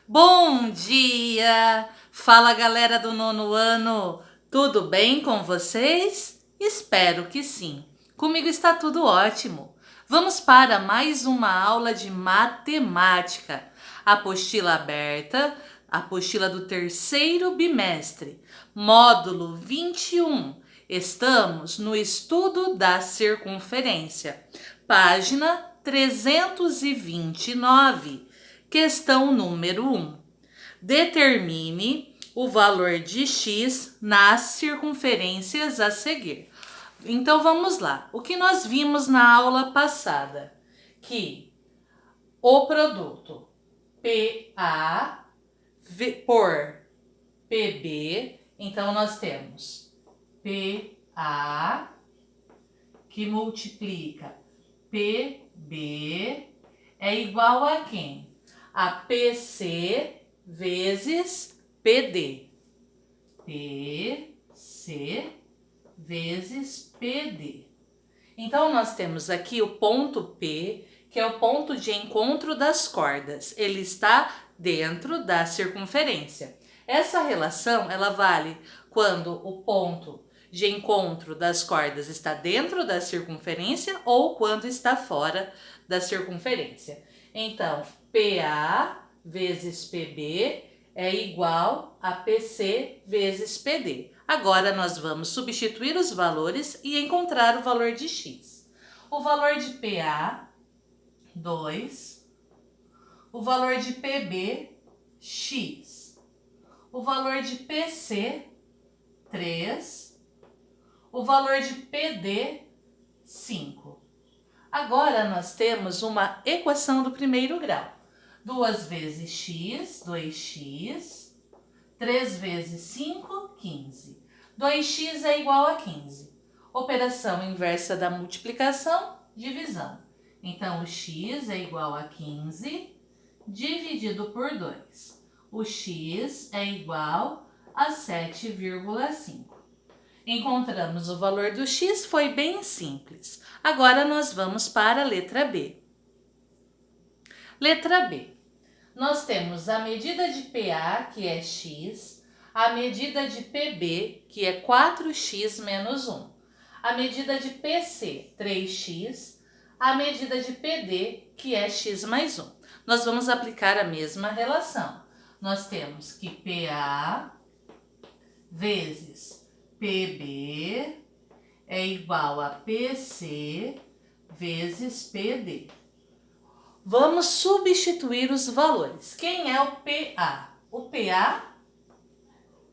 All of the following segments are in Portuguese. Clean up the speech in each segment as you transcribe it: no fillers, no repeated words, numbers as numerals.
Bom dia! Fala, galera do nono ano! Tudo bem com vocês? Espero que sim. Comigo está tudo ótimo. Vamos para mais uma aula de matemática. Apostila aberta, apostila do terceiro bimestre, módulo 21. Estamos no estudo da circunferência, página 329. Questão número 1. Determine o valor de x nas circunferências a seguir. Então vamos lá. O que nós vimos na aula passada? Que o produto PA por PB, então nós temos PA que multiplica PB é igual a quem? A PC vezes PD. PC vezes PD. Então, nós temos aqui o ponto P, que é o ponto de encontro das cordas. Ele está dentro da circunferência. Essa relação, ela vale quando o ponto de encontro das cordas está dentro da circunferência ou quando está fora da circunferência. Então, PA vezes PB é igual a PC vezes PD. Agora nós vamos substituir os valores e encontrar o valor de x. O valor de PA, 2. O valor de PB, x. O valor de PC, 3. O valor de PD, 5. Agora nós temos uma equação do primeiro grau. 2 vezes x, 2x. 3 vezes 5, 15. 2x é igual a 15. Operação inversa da multiplicação, divisão. Então, o x é igual a 15 dividido por 2. O x é igual a 7,5. Encontramos o valor do x, foi bem simples. Agora nós vamos para a letra B. Letra B. Nós temos a medida de PA, que é x, a medida de PB, que é 4x menos 1, a medida de PC, 3x, a medida de PD, que é x mais 1. Nós vamos aplicar a mesma relação. Nós temos que PA vezes PB é igual a PC vezes PD. Vamos substituir os valores. Quem é o PA? O PA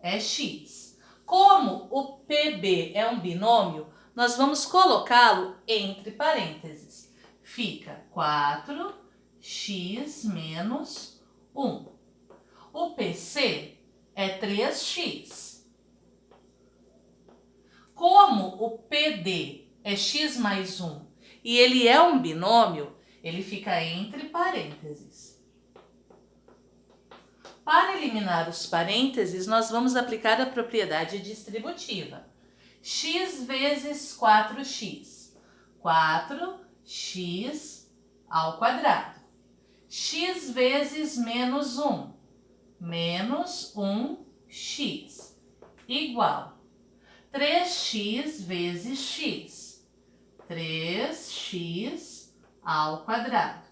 é x. Como o PB é um binômio, nós vamos colocá-lo entre parênteses. Fica 4x menos 1. O PC é 3x. Como o PD é x mais 1 e ele é um binômio, ele fica entre parênteses. Para eliminar os parênteses, nós vamos aplicar a propriedade distributiva. X vezes 4x. 4x ao quadrado. X vezes menos 1. Menos 1x. Igual 3x vezes x. 3x ao quadrado.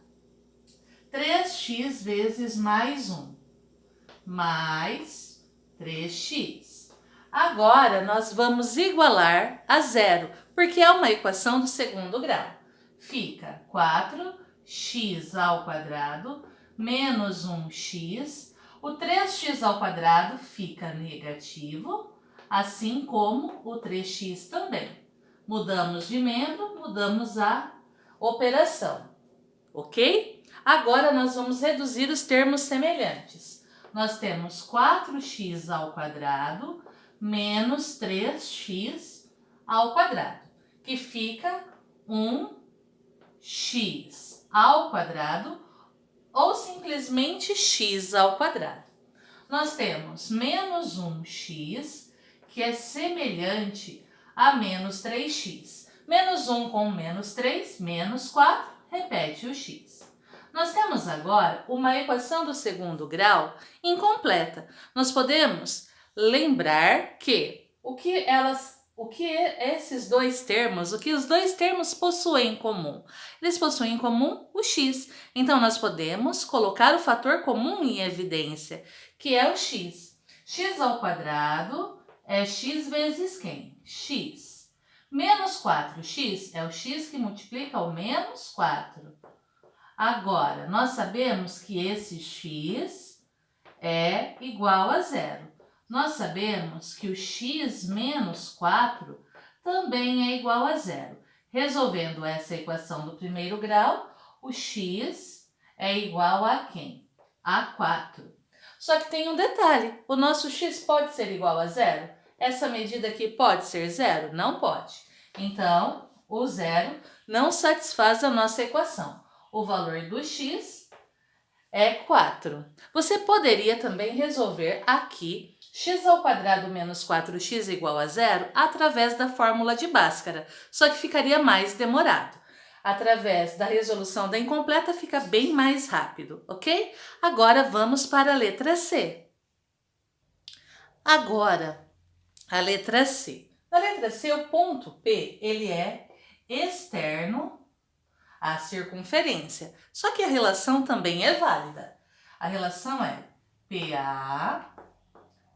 3x vezes mais 1, mais 3x. Agora, nós vamos igualar a zero, porque é uma equação do segundo grau. Fica 4x ao quadrado menos 1x. O 3x ao quadrado fica negativo, assim como o 3x também. Mudamos de membro, mudamos a operação, ok? Agora nós vamos reduzir os termos semelhantes. Nós temos 4x ao quadrado menos 3x ao quadrado, que fica 1x ao quadrado ou simplesmente x ao quadrado. Nós temos menos 1x, que é semelhante a menos 3x. Menos 1 com menos 3, menos 4, repete o x. Nós temos agora uma equação do segundo grau incompleta. Nós podemos lembrar que o que os dois termos possuem em comum? Eles possuem em comum o x. Então, nós podemos colocar o fator comum em evidência, que é o x. X ao quadrado é x vezes quem? X. Menos 4x é o x que multiplica o menos 4. Agora, nós sabemos que esse x é igual a zero. Nós sabemos que o x menos 4 também é igual a zero. Resolvendo essa equação do primeiro grau, o x é igual a quem? A 4. Só que tem um detalhe, o nosso x pode ser igual a zero? Essa medida aqui pode ser zero? Não pode. Então, o zero não satisfaz a nossa equação. O valor do x é 4. Você poderia também resolver aqui x ao quadrado menos 4x igual a zero através da fórmula de Bhaskara, só que ficaria mais demorado. Através da resolução da incompleta fica bem mais rápido, ok? Agora vamos para a letra C. Agora, a letra C. Na letra C, o ponto P, ele é externo à circunferência. Só que a relação também é válida. A relação é PA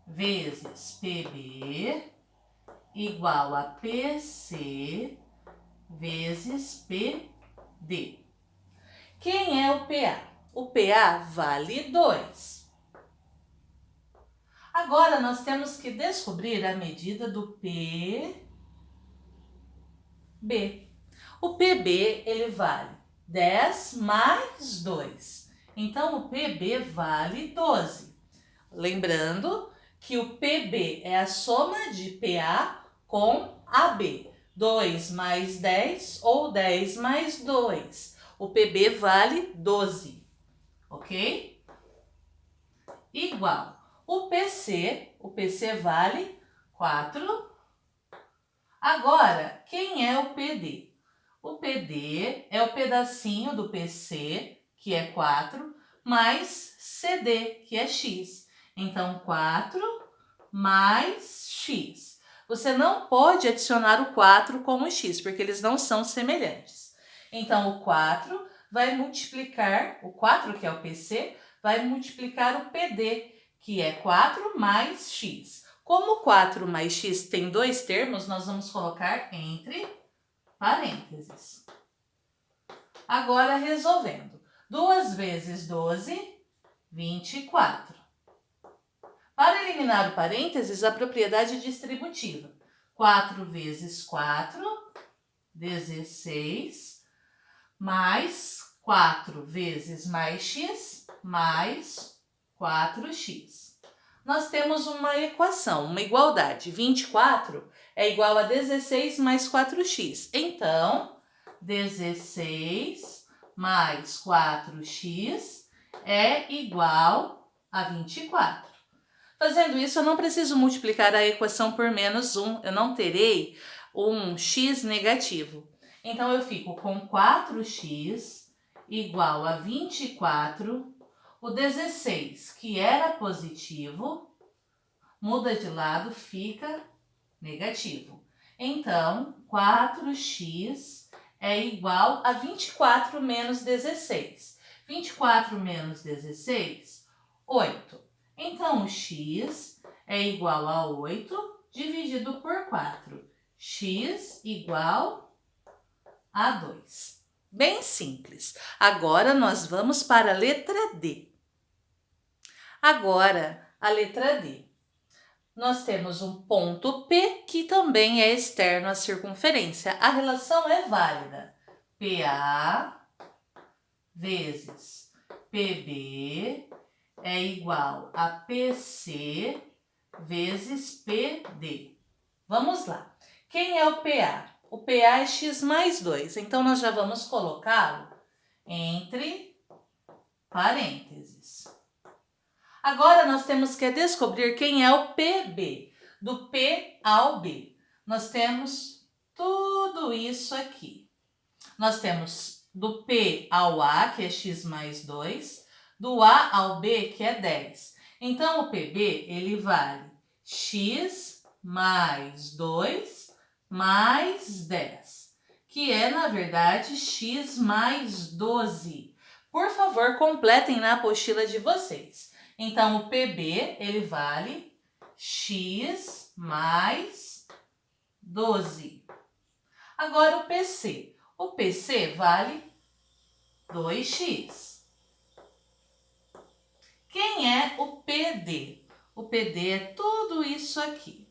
vezes PB igual a PC vezes PD. Quem é o PA? O PA vale 2. Agora nós temos que descobrir a medida do PB. O PB, ele vale 10 mais 2. Então, o PB vale 12. Lembrando que o PB é a soma de PA com AB. 2 mais 10 ou 10 mais 2. O PB vale 12. Ok? Igual. O PC vale 4. Agora, quem é o PD? O PD é o pedacinho do PC, que é 4, mais CD, que é x. Então, 4 mais x. Você não pode adicionar o 4 com o x, porque eles não são semelhantes. Então, o 4 vai multiplicar, o 4, que é o PC, vai multiplicar o PD, que é 4 mais x. Como 4 mais x tem dois termos, nós vamos colocar entre parênteses. Agora, resolvendo. 2 vezes 12, 24. Para eliminar o parênteses, a propriedade distributiva. 4 vezes 4, 16, mais 4 vezes mais x, mais 4x. Nós temos uma equação, uma igualdade. 24 é igual a 16 mais 4x. Então, 16 mais 4x é igual a 24. Fazendo isso, eu não preciso multiplicar a equação por menos 1. Eu não terei um x negativo. Então, eu fico com 4x igual a 24. O 16, que era positivo, muda de lado, fica negativo. Então, 4x é igual a 24 menos 16. 24 menos 16, 8. Então, o x é igual a 8 dividido por 4. X igual a 2. Bem simples. Agora, nós vamos para a letra D. Agora, a letra D. Nós temos um ponto P que também é externo à circunferência. A relação é válida. PA vezes PB é igual a PC vezes PD. Vamos lá. Quem é o PA? O PA é x mais 2. Então, nós já vamos colocá-lo entre parênteses. Agora, nós temos que descobrir quem é o PB. Do P ao B. Nós temos tudo isso aqui. Nós temos do P ao A, que é x mais 2, do A ao B, que é 10. Então, o PB, ele vale x mais 2 mais 10, que é, na verdade, x mais 12. Por favor, completem na apostila de vocês. Então, o PB, ele vale x mais 12. Agora, o PC. O PC vale 2x. Quem é o PD? O PD é tudo isso aqui.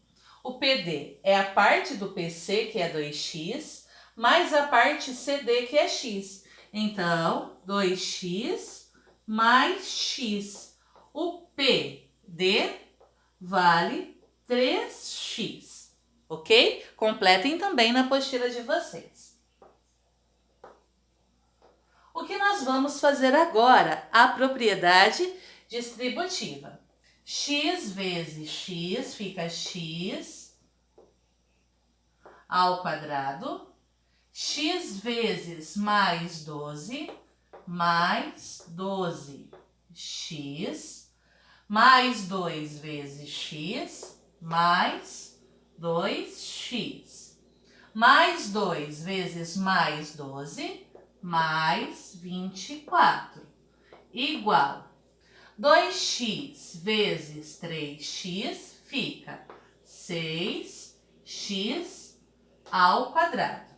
O PD é a parte do PC, que é 2x, mais a parte CD, que é x. Então, 2x mais x. O PD vale 3x, ok? Completem também na apostila de vocês. O que nós vamos fazer agora? A propriedade distributiva. X vezes x fica x ao quadrado. X vezes mais 12 x, mais 2 vezes x, mais 2x, mais 2 vezes mais 12, mais 24, igual 2x vezes 3x fica 6x ao quadrado.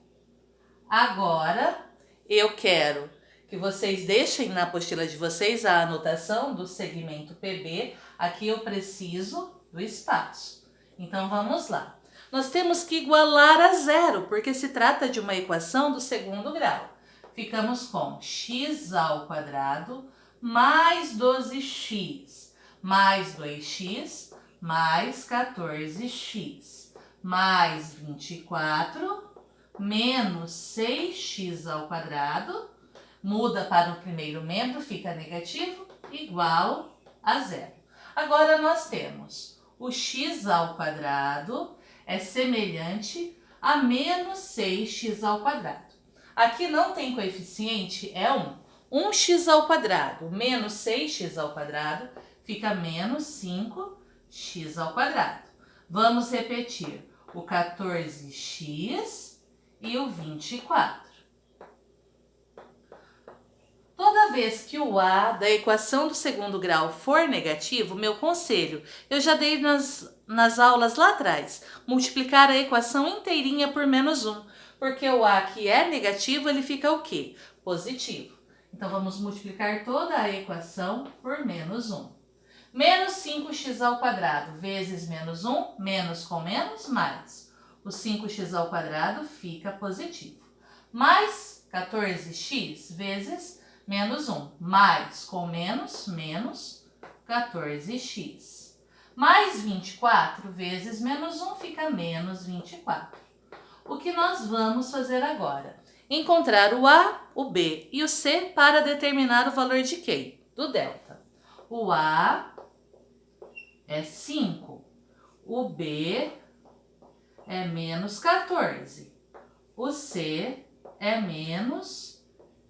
Agora, eu quero que vocês deixem na apostila de vocês a anotação do segmento PB. Aqui eu preciso do espaço. Então, vamos lá. Nós temos que igualar a zero, porque se trata de uma equação do segundo grau. Ficamos com x ao quadrado mais 12x, mais 2x, mais 14x, mais 24, menos 6x ao quadrado, muda para o primeiro membro, fica negativo, igual a zero. Agora, nós temos o x ao quadrado é semelhante a menos 6x ao quadrado. Aqui não tem coeficiente, é 1. 1x ao quadrado menos 6x ao quadrado fica menos 5x ao quadrado. Vamos repetir o 14x e o 24. Toda vez que o A da equação do segundo grau for negativo, meu conselho, eu já dei nas aulas lá atrás, multiplicar a equação inteirinha por menos 1. Porque o A que é negativo, ele fica o quê? Positivo. Então, vamos multiplicar toda a equação por menos 1. Menos 5x ao quadrado vezes menos 1, menos com menos, mais. O 5x ao quadrado fica positivo. Mais 14x vezes menos 1, mais com menos, menos 14x. Mais 24 vezes menos 1 fica menos 24. O que nós vamos fazer agora? Encontrar o A, o B e o C para determinar o valor de quem? Do delta. O A é 5, o B é menos 14, o C é menos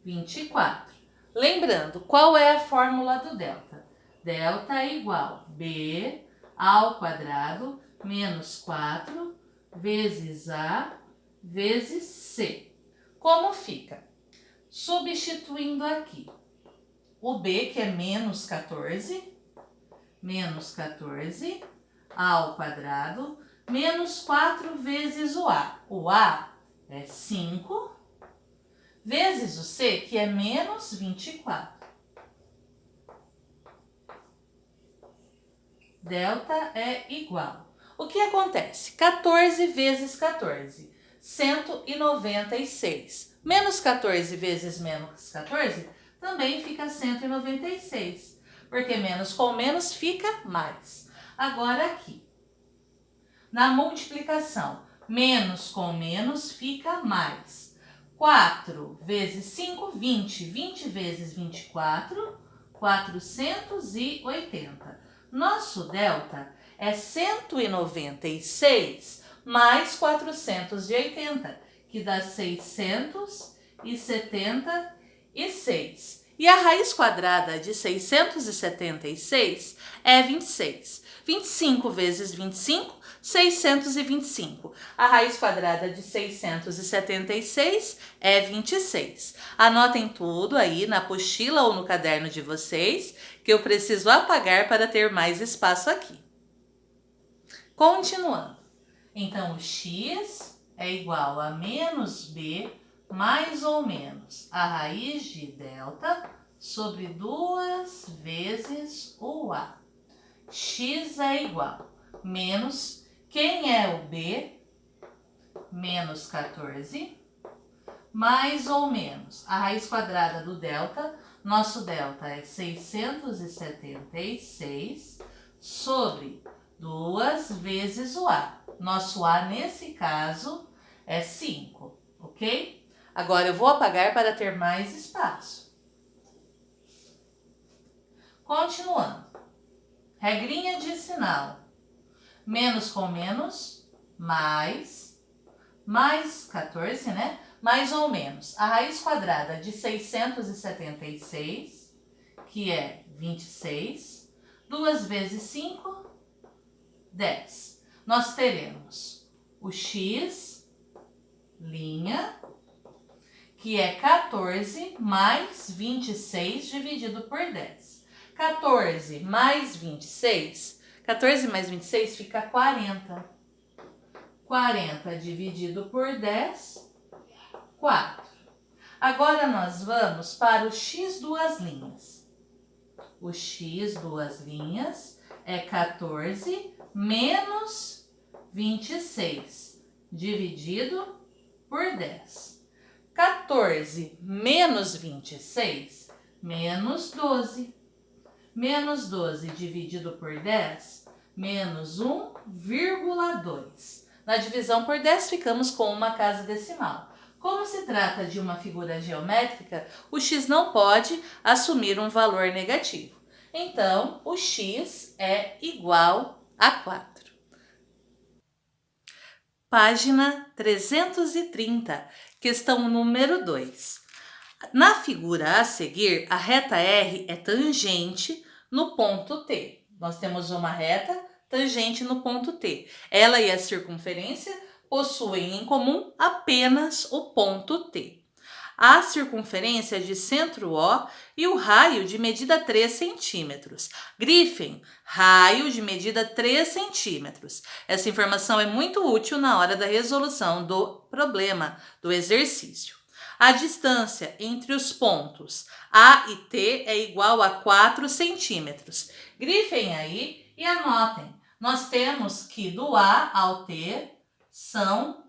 24. Lembrando, qual é a fórmula do delta? Delta é igual a B ao quadrado menos 4 vezes A vezes C. Como fica? Substituindo aqui, o B, que é menos 14 ao quadrado, menos 4 vezes o A. O A é 5, vezes o C, que é menos 24. Delta é igual. O que acontece? 14 vezes 14, 196. Menos 14 vezes menos 14 também fica 196. Porque menos com menos fica mais. Agora aqui, na multiplicação, menos com menos fica mais. 4 vezes 5, 20. 20 vezes 24, 480. Nosso delta é 196 mais 480, que dá 680. 676. E a raiz quadrada de 676 é 26. 25 vezes 25, 625. A raiz quadrada de 676 é 26. Anotem tudo aí na apostila ou no caderno de vocês, que eu preciso apagar para ter mais espaço aqui. Continuando. Então, o x é igual a menos b mais ou menos a raiz de delta sobre 2 vezes o a. X é igual menos, quem é o b? Menos 14, mais ou menos a raiz quadrada do delta, nosso delta é 676, sobre 2 vezes o a. Nosso a, nesse caso, é 5, ok? Agora eu vou apagar para ter mais espaço. Continuando. Regrinha de sinal. Menos com menos, mais 14, né? Mais ou menos a raiz quadrada de 676, que é 26, 2 vezes 5, 10. Nós teremos o x, linha, que é 14 mais 26 dividido por 10. 14 mais 26, 14 mais 26 fica 40. 40 dividido por 10, 4. Agora nós vamos para o x duas linhas. O x duas linhas é 14 menos 26 dividido por 10. 14 menos 26, menos 12. Menos 12 dividido por 10, menos 1,2. Na divisão por 10, ficamos com uma casa decimal. Como se trata de uma figura geométrica, o x não pode assumir um valor negativo. Então, o x é igual a 4. Página 330, questão número 2. Na figura a seguir, a reta R é tangente no ponto T. Nós temos uma reta tangente no ponto T. Ela e a circunferência possuem em comum apenas o ponto T. A circunferência de centro O e o raio de medida 3 centímetros. Grifem, raio de medida 3 centímetros. Essa informação é muito útil na hora da resolução do problema, do exercício. A distância entre os pontos A e T é igual a 4 centímetros. Grifem aí e anotem. Nós temos que do A ao T são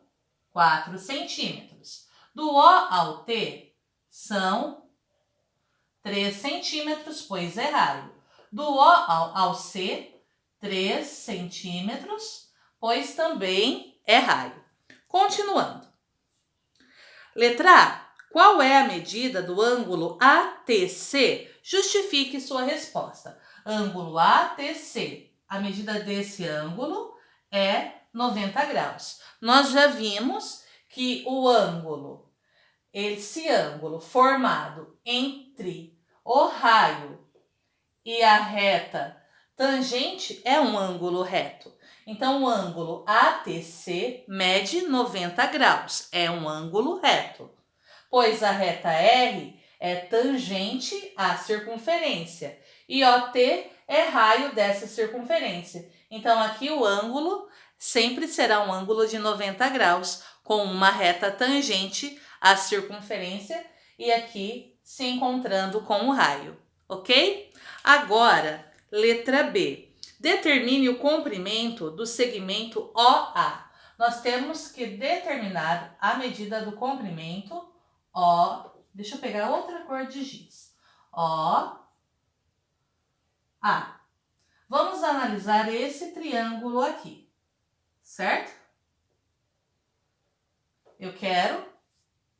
4 centímetros. Do O ao T são 3 centímetros, pois é raio. Do O ao C, 3 centímetros, pois também é raio. Continuando. Letra A. Qual é a medida do ângulo ATC? Justifique sua resposta. Ângulo ATC. A medida desse ângulo é 90 graus. Nós já vimos que o ângulo, esse ângulo formado entre o raio e a reta tangente é um ângulo reto. Então, o ângulo ATC mede 90 graus, é um ângulo reto, pois a reta R é tangente à circunferência e OT é raio dessa circunferência. Então, aqui o ângulo sempre será um ângulo de 90 graus, com uma reta tangente à circunferência e aqui se encontrando com o raio, ok? Agora, letra B. Determine o comprimento do segmento OA. Nós temos que determinar a medida do comprimento O. Deixa eu pegar outra cor de giz. OA. Vamos analisar esse triângulo aqui, certo? Eu quero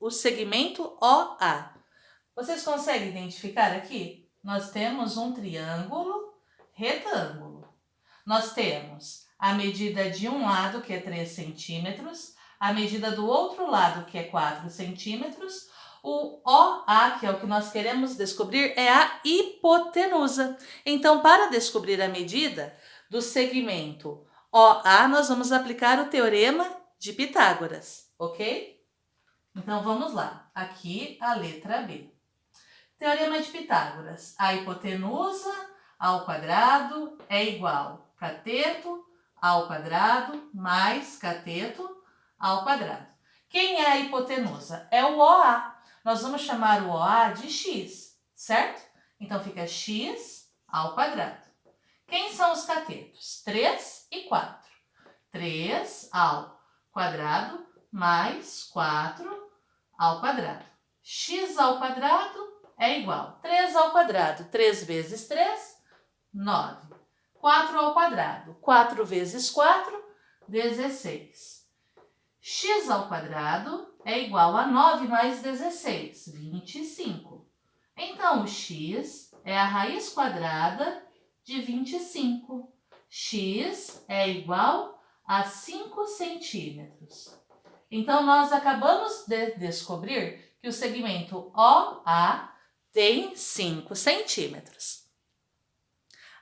o segmento OA. Vocês conseguem identificar aqui? Nós temos um triângulo retângulo. Nós temos a medida de um lado, que é 3 centímetros, a medida do outro lado, que é 4 centímetros. O OA, que é o que nós queremos descobrir, é a hipotenusa. Então, para descobrir a medida do segmento OA, nós vamos aplicar o teorema de Pitágoras, ok? Então, vamos lá. Aqui a letra B. Teorema de Pitágoras. A hipotenusa ao quadrado é igual a cateto ao quadrado mais cateto ao quadrado. Quem é a hipotenusa? É o OA. Nós vamos chamar o OA de x, certo? Então, fica x ao quadrado. Quem são os catetos? 3 e 4. 3 ao quadrado mais 4 ao quadrado. X ao quadrado é igual a 3 ao quadrado. 3 vezes 3, 9. 4 ao quadrado. 4 vezes 4, 16. X ao quadrado é igual a 9 mais 16, 25. Então, o x é a raiz quadrada de 25. X é igual a 5 centímetros. Então, nós acabamos de descobrir que o segmento OA tem 5 centímetros.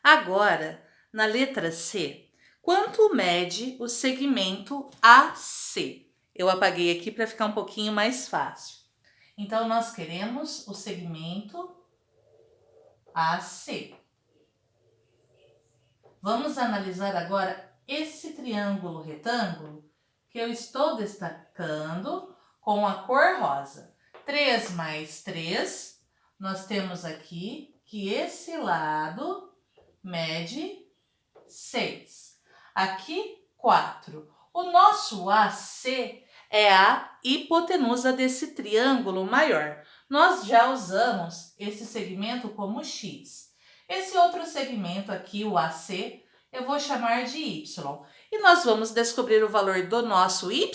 Agora, na letra C, quanto mede o segmento AC? Eu apaguei aqui para ficar um pouquinho mais fácil. Então, nós queremos o segmento AC. Vamos analisar agora esse triângulo retângulo que eu estou destacando com a cor rosa. 3 mais 3, nós temos aqui que esse lado mede 6. Aqui, 4. O nosso AC é a hipotenusa desse triângulo maior. Nós já usamos esse segmento como x. Esse outro segmento aqui, o AC, eu vou chamar de y. E nós vamos descobrir o valor do nosso y,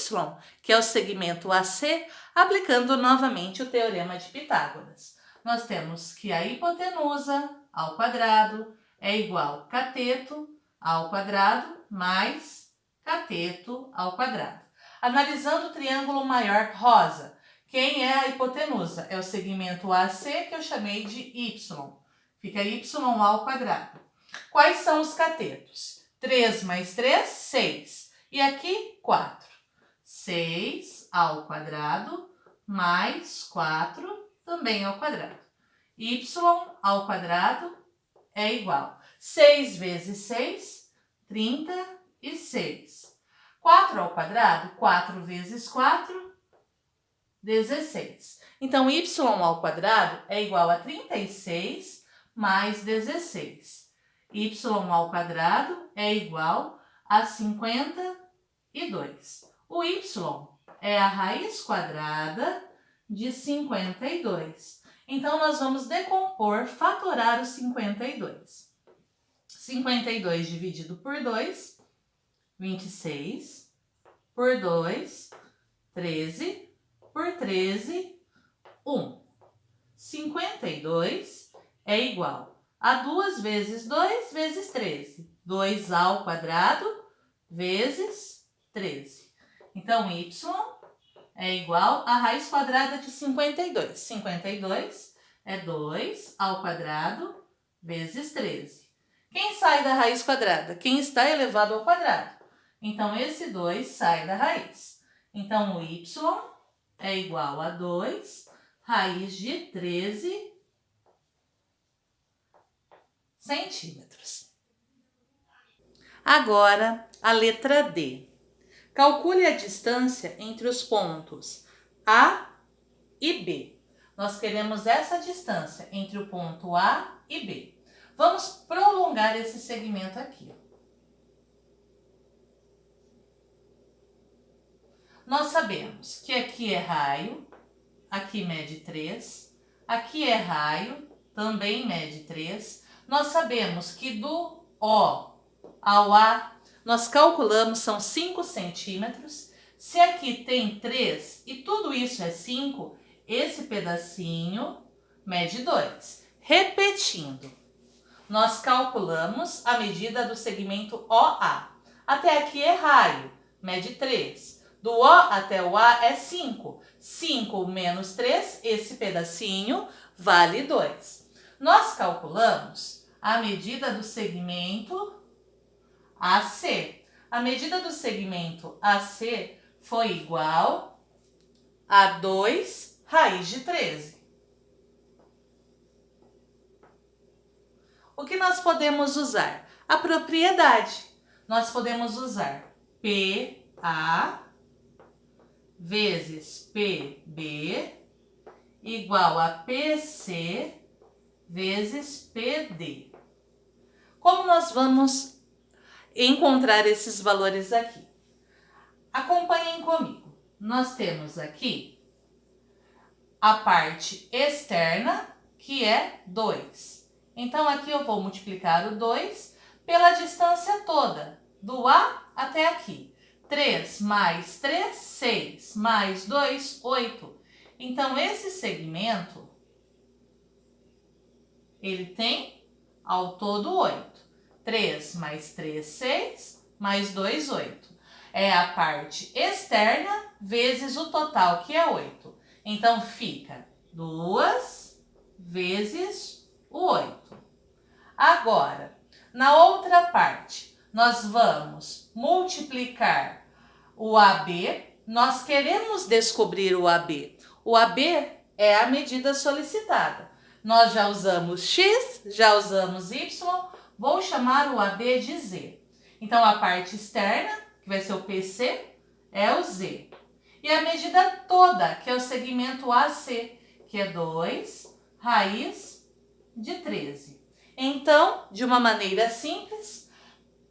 que é o segmento AC, aplicando novamente o teorema de Pitágoras. Nós temos que a hipotenusa ao quadrado é igual a cateto ao quadrado mais cateto ao quadrado. Analisando o triângulo maior rosa, quem é a hipotenusa? É o segmento AC que eu chamei de y. Fica y ao quadrado. Quais são os catetos? 3 mais 3, 6. E aqui, 4. 6 ao quadrado mais 4 também ao quadrado. Y ao quadrado é igual. 6 vezes 6, 36. 4 ao quadrado, 4 vezes 4, 16. Então, y ao quadrado é igual a 36 mais 16. Y ao quadrado é igual a 52. O y é a raiz quadrada de 52. Então, nós vamos decompor, fatorar o 52. 52 dividido por 2, 26. Por 2, 13. Por 13, 1. 52 é igual a 2 vezes 2 vezes 13. 2 ao quadrado vezes 13. Então, y é igual a raiz quadrada de 52. 52 é 2 ao quadrado vezes 13. Quem sai da raiz quadrada? Quem está elevado ao quadrado. Então, esse 2 sai da raiz. Então, o y é igual a 2 raiz de 13 centímetros. Agora, a letra D. Calcule a distância entre os pontos A e B. Nós queremos essa distância entre o ponto A e B. Vamos prolongar esse segmento aqui. Nós sabemos que aqui é raio, aqui mede 3, aqui é raio, também mede 3. Nós sabemos que do O ao A, nós calculamos, são 5 centímetros. Se aqui tem 3 e tudo isso é 5, esse pedacinho mede 2. Repetindo, nós calculamos a medida do segmento OA. Até aqui é raio, mede 3. Do O até o A é 5. 5 menos 3, esse pedacinho vale 2. Nós calculamos a medida do segmento AC. A medida do segmento AC foi igual a 2 raiz de 13. O que nós podemos usar? A propriedade. Nós podemos usar PA vezes PB igual a PC vezes PD. Como nós vamos encontrar esses valores aqui? Acompanhem comigo. Nós temos aqui a parte externa, que é 2. Então, aqui eu vou multiplicar o 2 pela distância toda, do A até aqui. 3 mais 3, 6, mais 2, 8. Então, esse segmento, ele tem ao todo 8. 3 mais 3, 6, mais 2, 8. É a parte externa vezes o total, que é 8. Então, fica 2 vezes o 8. Agora, na outra parte, nós vamos multiplicar o AB. Nós queremos descobrir o AB. O AB é a medida solicitada. Nós já usamos X, já usamos Y, vou chamar o AB de Z. Então, a parte externa, que vai ser o PC, é o Z. E a medida toda, que é o segmento AC, que é 2 raiz de 13. Então, de uma maneira simples,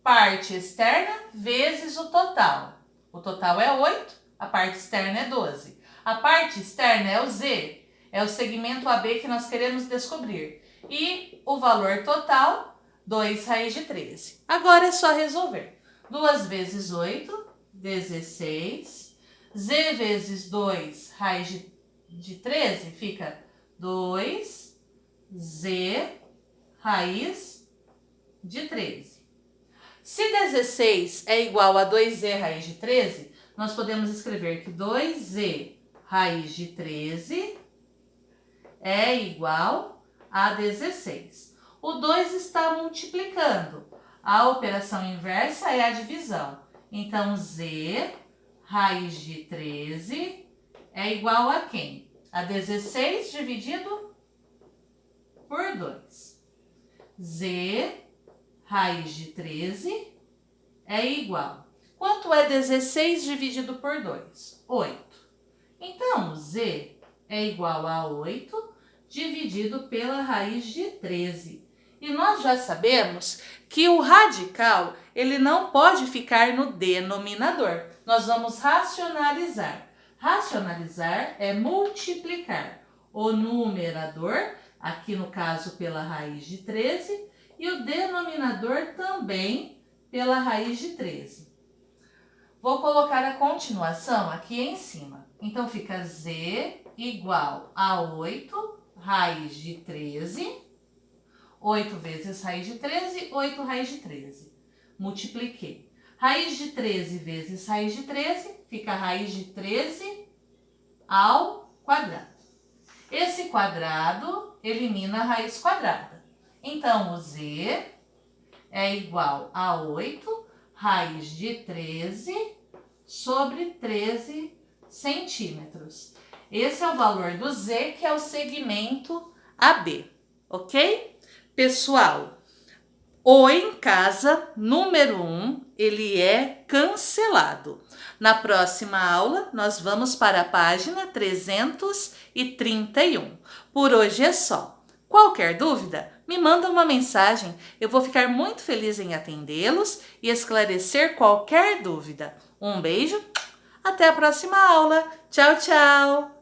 parte externa vezes o total. O total é 8, a parte externa é 12. A parte externa é o Z, é o segmento AB que nós queremos descobrir. E o valor total, 2 raiz de 13. Agora é só resolver. 2 vezes 8, 16. Z vezes 2 raiz de 13 fica 2Z raiz de 13. Se 16 é igual a 2Z raiz de 13, nós podemos escrever que 2Z raiz de 13 é igual a 16. O 2 está multiplicando. A operação inversa é a divisão. Então, Z raiz de 13 é igual a quem? A 16 dividido por 2. Z raiz de 13 é igual. Quanto é 16 dividido por 2? 8. Então, Z é igual a 8 dividido pela raiz de 13. E nós já sabemos que o radical, ele não pode ficar no denominador. Nós vamos racionalizar. Racionalizar é multiplicar o numerador, aqui no caso pela raiz de 13, e o denominador também pela raiz de 13. Vou colocar a continuação aqui em cima. Então, fica Z igual a 8 raiz de 13. 8 vezes raiz de 13, 8 raiz de 13. Multipliquei. Raiz de 13 vezes raiz de 13, fica raiz de 13 ao quadrado. Esse quadrado elimina a raiz quadrada. Então, o Z é igual a 8 raiz de 13 sobre 13 centímetros. Esse é o valor do Z, que é o segmento AB, ok? Pessoal, o em casa número 1, ele é cancelado. Na próxima aula, nós vamos para a página 331. Por hoje é só. Qualquer dúvida, me manda uma mensagem. Eu vou ficar muito feliz em atendê-los e esclarecer qualquer dúvida. Um beijo, até a próxima aula. Tchau, tchau!